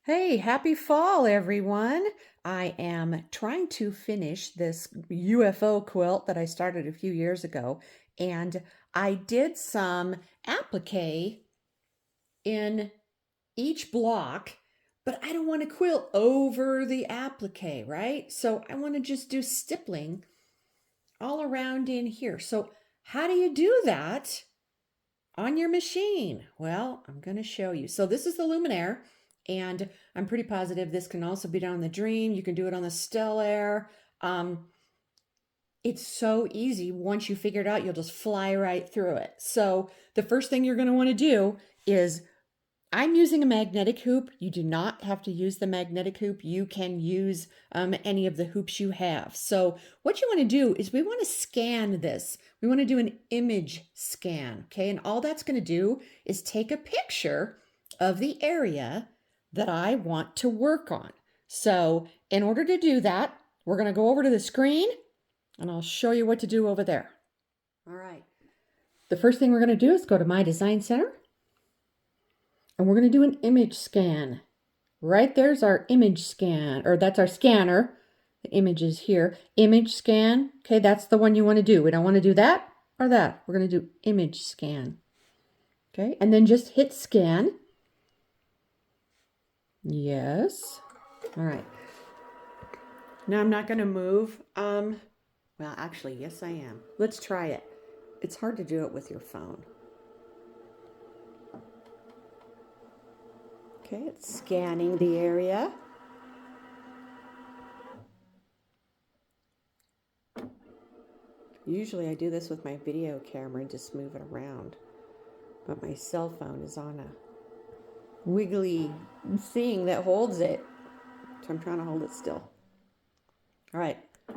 Hey, happy fall, everyone. I am trying to finish this UFO quilt that I started a few years ago, and I did some applique in each block, but I don't want to quilt over the applique, right? So I want to just do stippling all around in here. So how do you do that on your machine? Well, I'm going to show you. So this is the Luminaire, and I'm pretty positive this can also be done on the Dream. You can do it on the Stellaire. Um, it's so easy. Once you figure it out, you'll just fly right through it. So the first thing you're going to want to do is I'm using a magnetic hoop. You do not have to use the magnetic hoop. You can use any of the hoops you have. So what you want to do is we want to scan this. We want to do an image scan, okay? And all that's going to do is take a picture of the area that I want to work on. So in order to do that, we're going to go over to the screen and I'll show you what to do over there. All right. The first thing we're going to do is go to My Design Center. And we're going to do an image scan. Right there's our image scan, or that's our scanner. The image is here. Image scan. Okay, that's the one you want to do. We don't want to do that or that. We're going to do image scan. Okay, and then just hit scan. Yes. All right. Now I'm not going to move. Well, actually, yes, I am. Let's try it. It's hard to do it with your phone. Okay, it's scanning the area. Usually I do this with my video camera and just move it around. But my cell phone is on a wiggly thing that holds it. So I'm trying to hold it still. All right,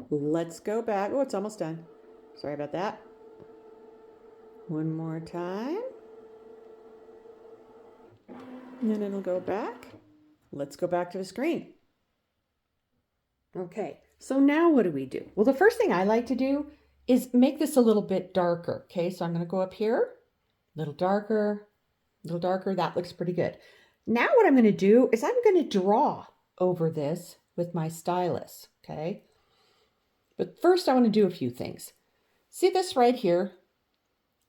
let's go back. Oh, it's almost done. Sorry about that. One more time. And then it'll go back. Let's go back to the screen. Okay, so now what do we do? Well, the first thing I like to do is make this a little bit darker. Okay, so I'm going to go up here, a little darker, a little darker. That looks pretty good. Now what I'm going to do is I'm going to draw over this with my stylus. Okay, but first I want to do a few things. See this right here?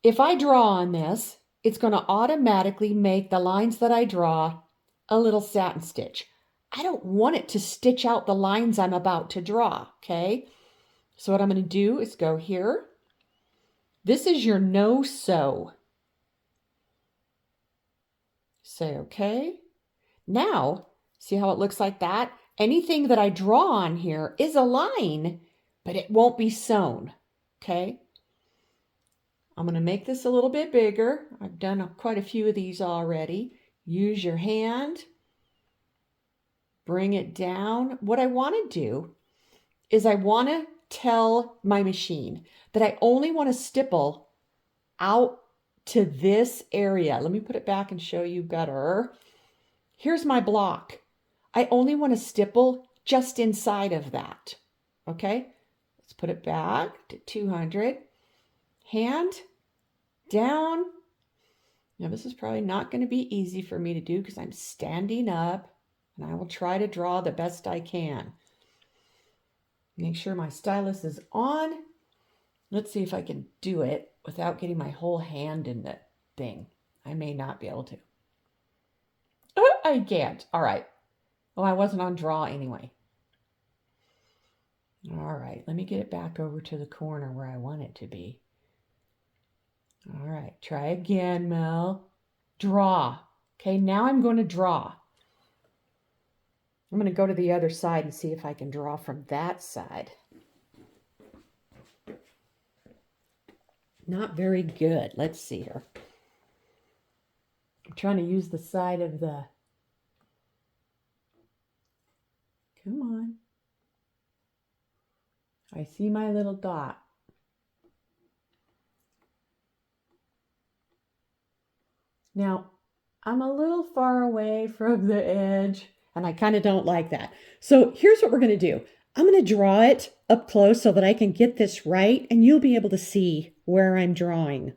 If I draw on this, it's going to automatically make the lines that I draw a little satin stitch. I don't want it to stitch out the lines I'm about to draw, okay? So what I'm going to do is go here. This is your no-sew. Say okay. Now, see how it looks like that? Anything that I draw on here is a line, but it won't be sewn, okay? I'm going to make this a little bit bigger. I've done quite a few of these already. Use your hand. Bring it down. What I want to do is I want to tell my machine that I only want to stipple out to this area. Let me put it back and show you better. Here's my block. I only want to stipple just inside of that. Okay, let's put it back to 200. Hand down. Now this is probably not going to be easy for me to do because I'm standing up, and I will try to draw the best I can. Make sure my stylus is on. Let's see if I can do it without getting my whole hand in the thing. I may not be able to. Oh, I can't. All right. Oh, I wasn't on draw anyway. All right, let me get it back over to the corner where I want it to be. All right, try again, Mel. Draw. Okay, now I'm going to draw. I'm going to go to the other side and see if I can draw from that side. Not very good. Let's see here. I'm trying to use the side of the... Come on. I see my little dot. Now, I'm a little far away from the edge, and I kind of don't like that. So here's what we're going to do. I'm going to draw it up close so that I can get this right, and you'll be able to see where I'm drawing.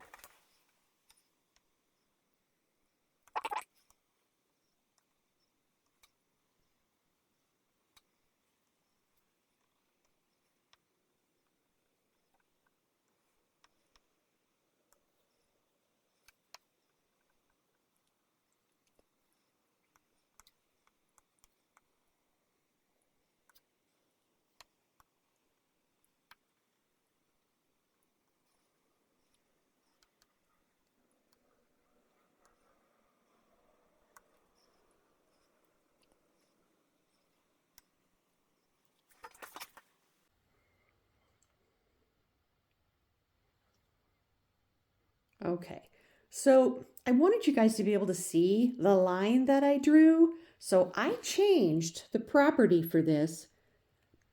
Okay, so I wanted you guys to be able to see the line that I drew. So I changed the property for this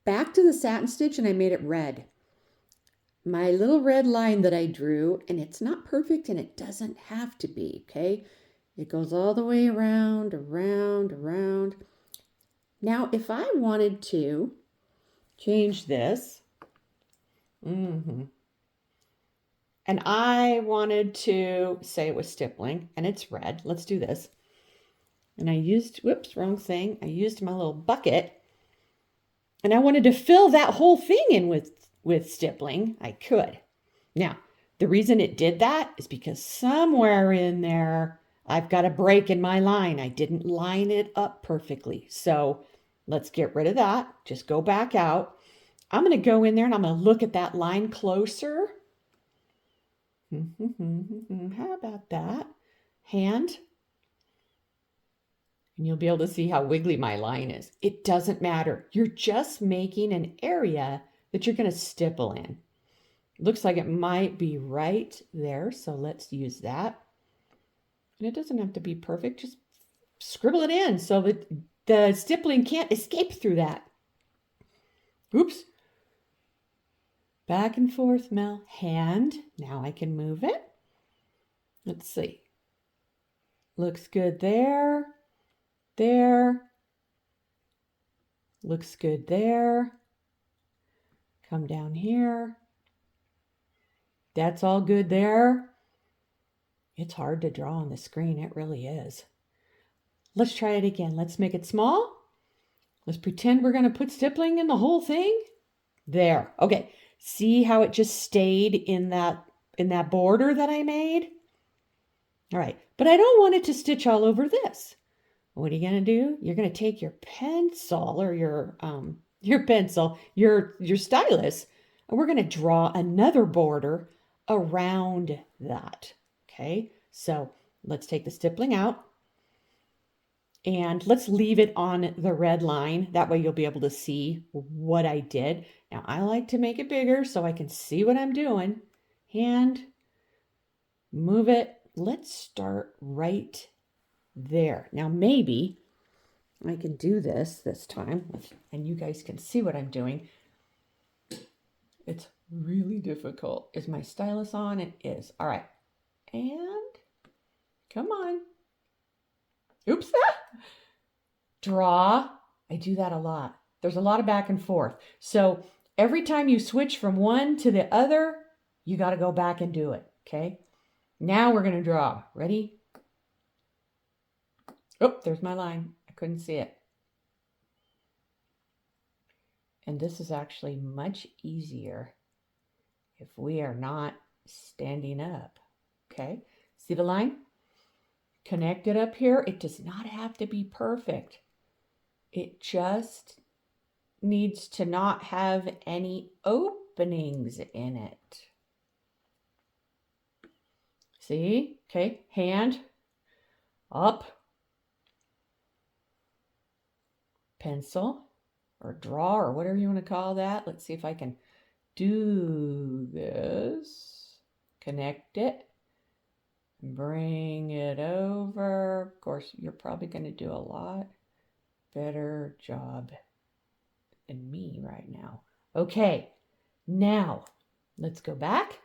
back to the satin stitch and I made it red. My little red line that I drew, and it's not perfect and it doesn't have to be, okay? It goes all the way around, around, around. Now, if I wanted to change this, and I wanted to say it was stippling and it's red, let's do this. And I used, whoops, wrong thing. I used my little bucket and I wanted to fill that whole thing in with stippling. I could. Now, the reason it did that is because somewhere in there, I've got a break in my line. I didn't line it up perfectly. So let's get rid of that. Just go back out. I'm going to go in there and I'm going to look at that line closer. How about that? Hand. And you'll be able to see how wiggly my line is. It doesn't matter. You're just making an area that you're going to stipple in. Looks like it might be right there, so let's use that. And it doesn't have to be perfect. Just scribble it in so that the stippling can't escape through that. Oops. Back and forth, Mel. Hand. Now I can move it. Let's see. Looks good there. There. Looks good there. Come down here. That's all good there. It's hard to draw on the screen. It really is. Let's try it again. Let's make it small. Let's pretend we're going to put stippling in the whole thing. There. Okay. See how it just stayed in that border that I made? All right. But I don't want it to stitch all over this. What are you going to do? You're going to take your pencil or your pencil, your stylus, and we're going to draw another border around that. Okay? So, let's take the stippling out. And let's leave it on the red line. That way you'll be able to see what I did. Now I like to make it bigger so I can see what I'm doing. Hand, move it. Let's start right there. Now maybe I can do this time and you guys can see what I'm doing. It's really difficult. Is my stylus on? It is. All right. And come on. Oops. Draw. I do that a lot. There's a lot of back and forth. So every time you switch from one to the other, you got to go back and do it. Okay. Now we're going to draw. Ready? Oh, there's my line. I couldn't see it. And this is actually much easier if we are not standing up. Okay. See the line? Connect it up here. It does not have to be perfect. It just needs to not have any openings in it. See? Okay, hand up, pencil or draw or whatever you want to call that. Let's see if I can do this. Connect it. Bring it over. Of course, you're probably going to do a lot better job than me right now. Okay, now let's go back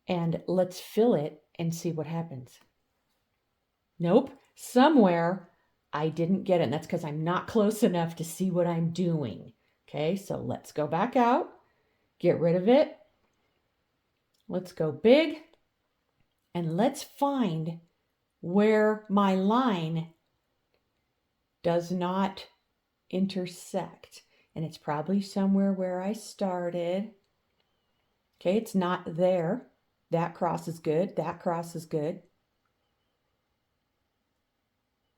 and let's fill it and see what happens. Nope, somewhere I didn't get it, and that's because I'm not close enough to see what I'm doing. Okay, so let's go back out, get rid of it. Let's go big, and let's find where my line does not intersect. And it's probably somewhere where I started. Okay, it's not there. That cross is good. That cross is good.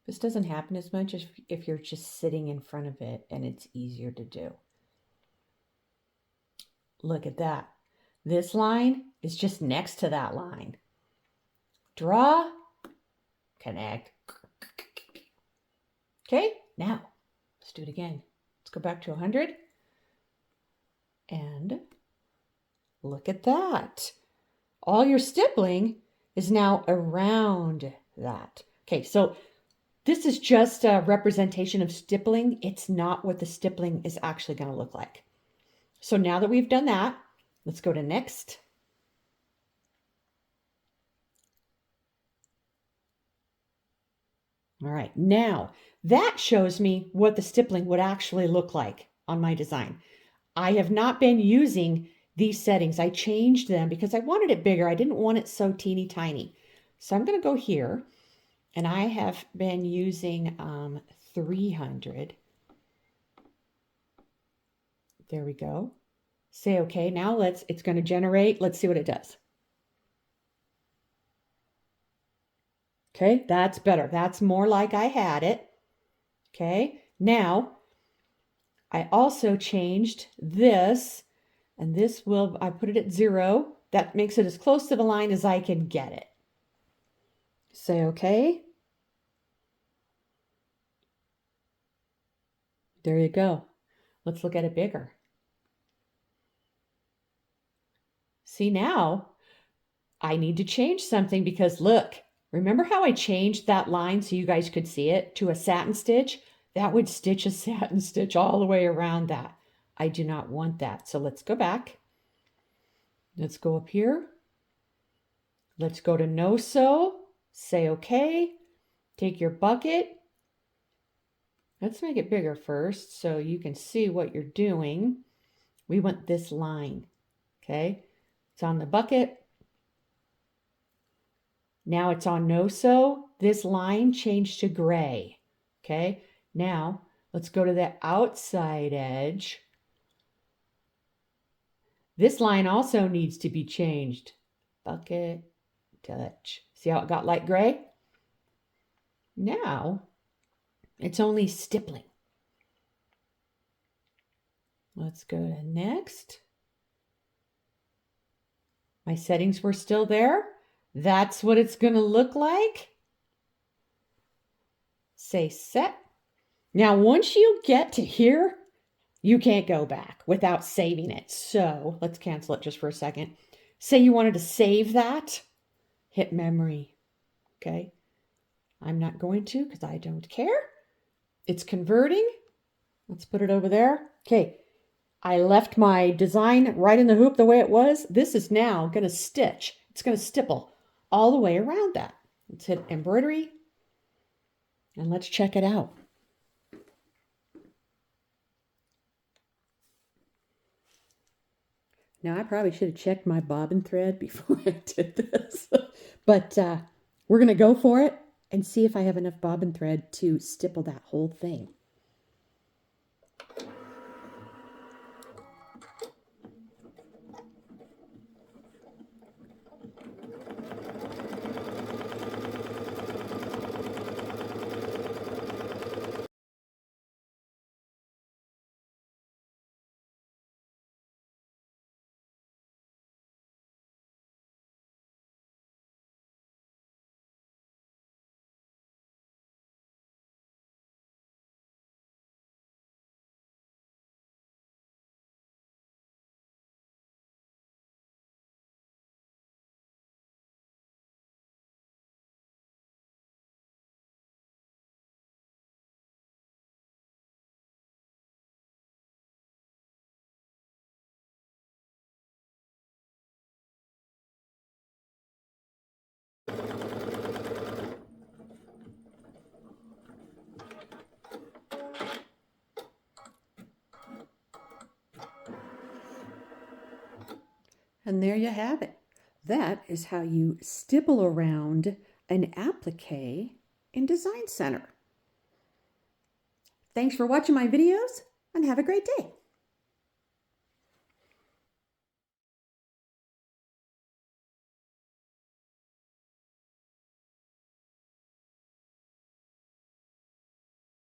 This doesn't happen as much as if you're just sitting in front of it and it's easier to do. Look at that. This line is just next to that line. Draw, connect. Okay, now let's do it again. Let's go back to 100. And look at that. all your stippling is now around that. Okay, so this is just a representation of stippling. It's not what the stippling is actually going to look like. So now that we've done that, let's go to next. All right, now that shows me what the stippling would actually look like on my design. I have not been using these settings. I changed them because I wanted it bigger. I didn't want it so teeny tiny. So I'm going to go here, and I have been using 300. There we go. Say okay. Now it's going to generate. Let's see what it does. Okay, that's better. That's more like I had it. Okay, now I also changed this, and this will, I put it at 0. That makes it as close to the line as I can get it. Say okay. There you go. Let's look at it bigger. See, now I need to change something because look, remember how I changed that line so you guys could see it to a satin stitch? That would stitch a satin stitch all the way around that. I do not want that. So let's go back. Let's go up here. Let's go to no sew. Say okay. Take your bucket. Let's make it bigger first so you can see what you're doing. We want this line. Okay. It's on the bucket. Now it's on no sew. This line changed to gray. Okay. Now let's go to the outside edge. This line also needs to be changed. Bucket, touch. See how it got light gray? Now it's only stippling. Let's go to next. My settings were still there. That's what it's going to look like. Say set. Now, once you get to here, you can't go back without saving it. So let's cancel it just for a second. Say you wanted to save that. Hit memory. Okay. I'm not going to because I don't care. It's converting. Let's put it over there. Okay. I left my design right in the hoop the way it was. This is now going to stitch. It's going to stipple all the way around that. Let's hit embroidery and let's check it out. Now I probably should have checked my bobbin thread before I did this, but we're going to go for it and see if I have enough bobbin thread to stipple that whole thing. And there you have it. That is how you stipple around an applique in Design Center. Thanks for watching my videos and have a great day.